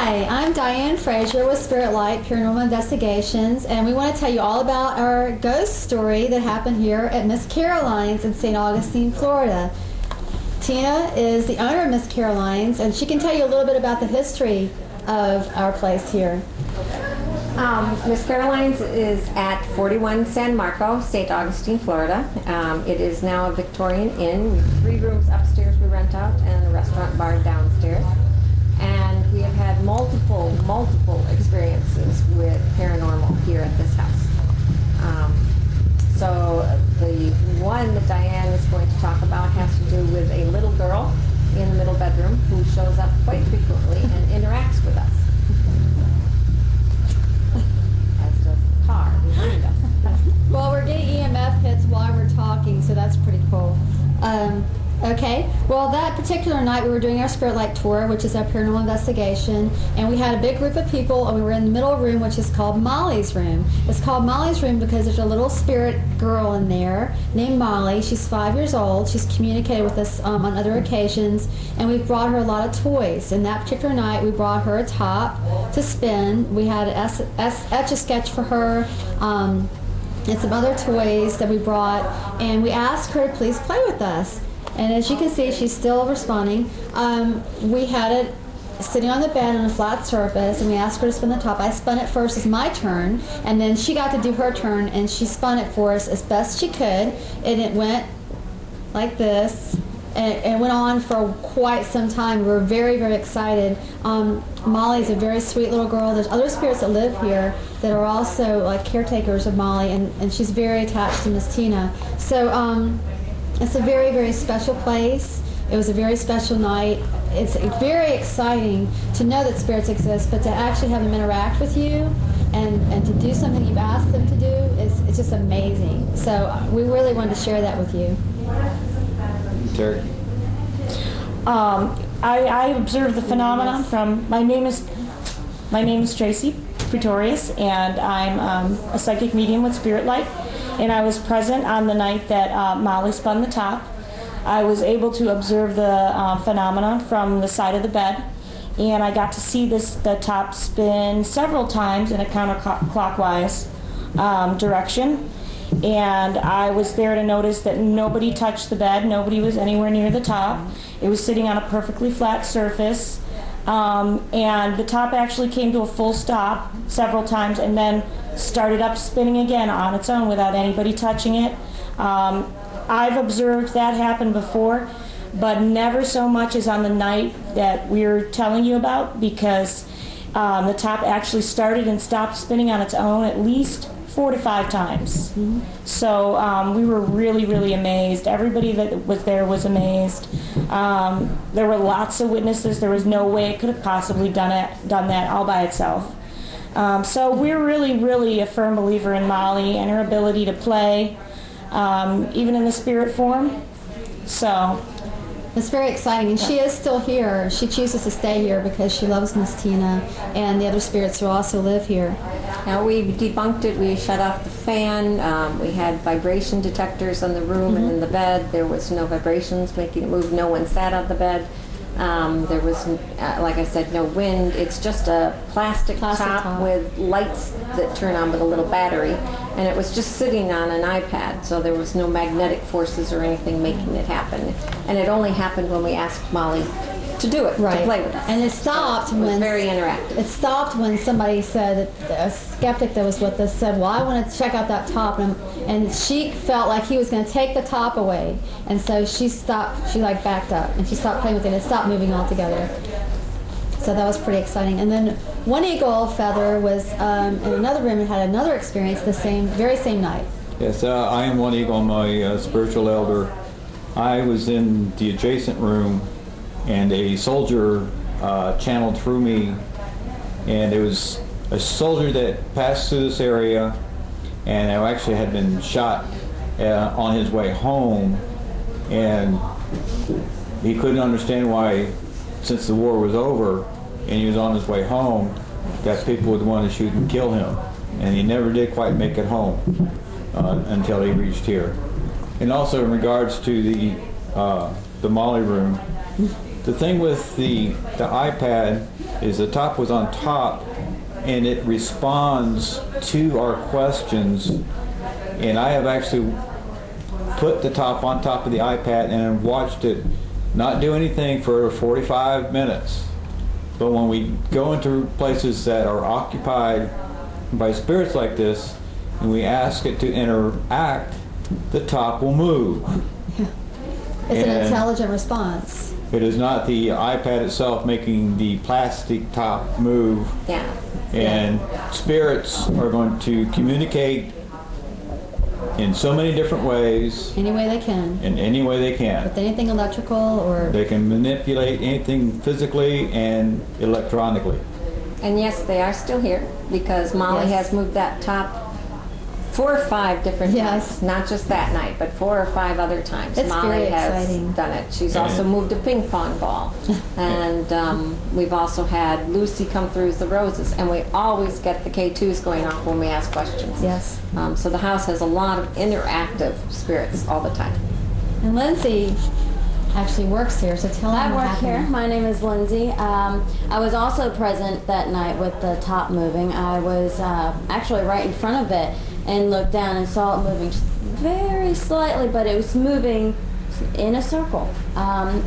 Hi, I'm Diane Frazier with Spiritlight Paranormal Investigations, and we want to tell you all about our ghost story that happened here at Miss Caroline's in St. Augustine, Florida. Tina is the owner of Miss Caroline's, and she can tell you a little bit about the history of our place here. Miss Caroline's is at 41 San Marco, St. Augustine, Florida. It is now a Victorian inn. We have 3 rooms upstairs we rent out and a restaurant bar downstairs. And we have had multiple experiences with paranormal here at this house. So the one that Diane is going to talk about has to do with a little girl in the middle bedroom who shows up quite frequently and interacts with us. As does the car behind us. Well, we're getting EMF hits while we're talking, so that's pretty cool. Okay, well, that particular night we were doing our Spiritlight Tour, which is our paranormal investigation, and we had a big group of people, and we were in the middle room, which is called Molly's room. It's called Molly's room because there's a little spirit girl in there named Molly. She's 5 years old. She's communicated with us on other occasions, and we've brought her a lot of toys. And that particular night, we brought her a top to spin. We had an Etch-a-Sketch for her, and some other toys that we brought, and we asked her to please play with us. And as you can see, she's still responding. We had it sitting on the bed on a flat surface, and we asked her to spin the top. I spun it first as my turn, and then she got to do her turn, and she spun it for us as best she could, and it went like this. And it went on for quite some time. We were very, very excited. Molly's a very sweet little girl. There's other spirits that live here that are also like caretakers of Molly, and she's very attached to Miss Tina. So it's a very, very special place. It was a very special night. It's very exciting to know that spirits exist, but to actually have them interact with you and to do something you've asked them to do, it's just amazing. So we really wanted to share that with you. Terry? I observed the phenomenon from, my name is Tracy Pretorius, and I'm a psychic medium with Spiritlight, and I was present on the night that Molly spun the top. I was able to observe the phenomenon from the side of the bed, and I got to see the top spin several times in a counterclockwise direction. And I was there to notice that nobody touched the bed, nobody was anywhere near the top. It was sitting on a perfectly flat surface, and the top actually came to a full stop several times and then started up spinning again on its own without anybody touching it. I've observed that happen before, but never so much as on the night that we're telling you about, because the top actually started and stopped spinning on its own at least 4 to 5 times. Mm-hmm. So we were really, really amazed. Everybody that was there was amazed. There were lots of witnesses. There was no way it could have possibly done that all by itself. So we're really, really a firm believer in Molly and her ability to play, even in the spirit form. So it's very exciting, and she is still here. She chooses to stay here because she loves Miss Tina and the other spirits who also live here. Now we debunked it. We shut off the fan. We had vibration detectors on the room and in the bed. There was no vibrations making it move. No one sat on the bed. There was, like I said, no wind. It's just a plastic top with lights that turn on with a little battery, and it was just sitting on an iPad, so there was no magnetic forces or anything making it happen. And it only happened when we asked Molly to do it, to play with us. And it stopped so it was very interactive. It stopped when somebody said, a skeptic that was with us said, well, I want to check out that top, and she felt like he was going to take the top away, and so she stopped. She like backed up and she stopped playing with it. It stopped moving altogether. So that was pretty exciting. And then one eagle feather was in another room and had another experience the very same night. Yes, I am One Eagle, my spiritual elder. I was in the adjacent room, and a soldier channeled through me, and it was a soldier that passed through this area, and I actually had been shot on his way home, and he couldn't understand why, since the war was over and he was on his way home, that people would want to shoot and kill him, and he never did quite make it home until he reached here. And also in regards to the Molly room, The thing with the iPad is the top was on top, and it responds to our questions. And I have actually put the top on top of the iPad and watched it not do anything for 45 minutes. But when we go into places that are occupied by spirits like this, and we ask it to interact, the top will move. It's an And intelligent response. it is not the iPad itself making the plastic top move. Yeah. And spirits are going to communicate in so many different ways, Any way they can. in any way they can. With anything electrical or... They can manipulate anything physically and electronically. And yes, they are still here because Molly Yes. has moved that top 4 or 5 different Yes. times. Not just that night, but 4 or 5 other times. It's Molly very has exciting. done it. She's And- also moved a ping pong ball. And we've also had Lucy come through as the roses. And we always get the K2s going off when we ask questions. Yes. So the house has a lot of interactive spirits all the time. And Lindsay actually works here, so tell them I what work happened. here. My name is Lindsay. I was also present that night with the top moving. I was actually right in front of it and looked down and saw it moving just very slightly, but it was moving in a circle.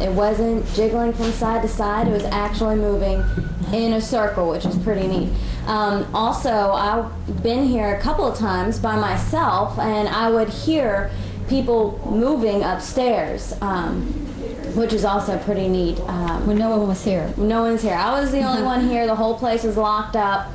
It wasn't jiggling from side to side. It was actually moving in a circle, which is pretty neat. Also, I've been here a couple of times by myself, and I would hear people moving upstairs, which is also pretty neat. When no one was here. No one's here. I was the only one here. The whole place was locked up.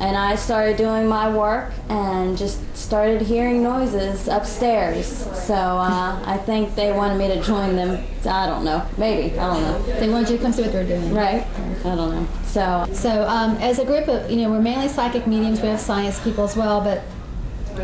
And I started doing my work and just started hearing noises upstairs. So I think they wanted me to join them. I don't know. Maybe. I don't know. They wanted you to come see what they're doing. Right? I don't know. So So as a group of, we're mainly psychic mediums. We have science people as well, but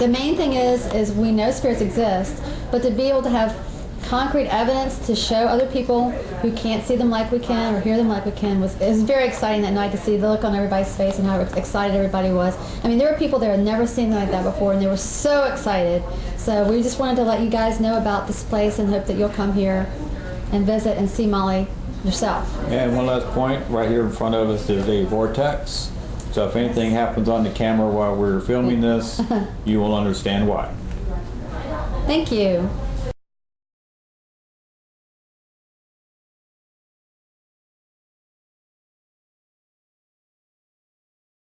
the main thing is we know spirits exist, but to be able to have concrete evidence to show other people who can't see them like we can or hear them like we can it was very exciting that night to see the look on everybody's face and how excited everybody was. I mean, there were people there who had never seen anything like that before, and they were so excited. So we just wanted to let you guys know about this place and hope that you'll come here and visit and see Molly yourself. And one last point, right here in front of us is a vortex. So if anything happens on the camera while we're filming this, you will understand why. Thank you.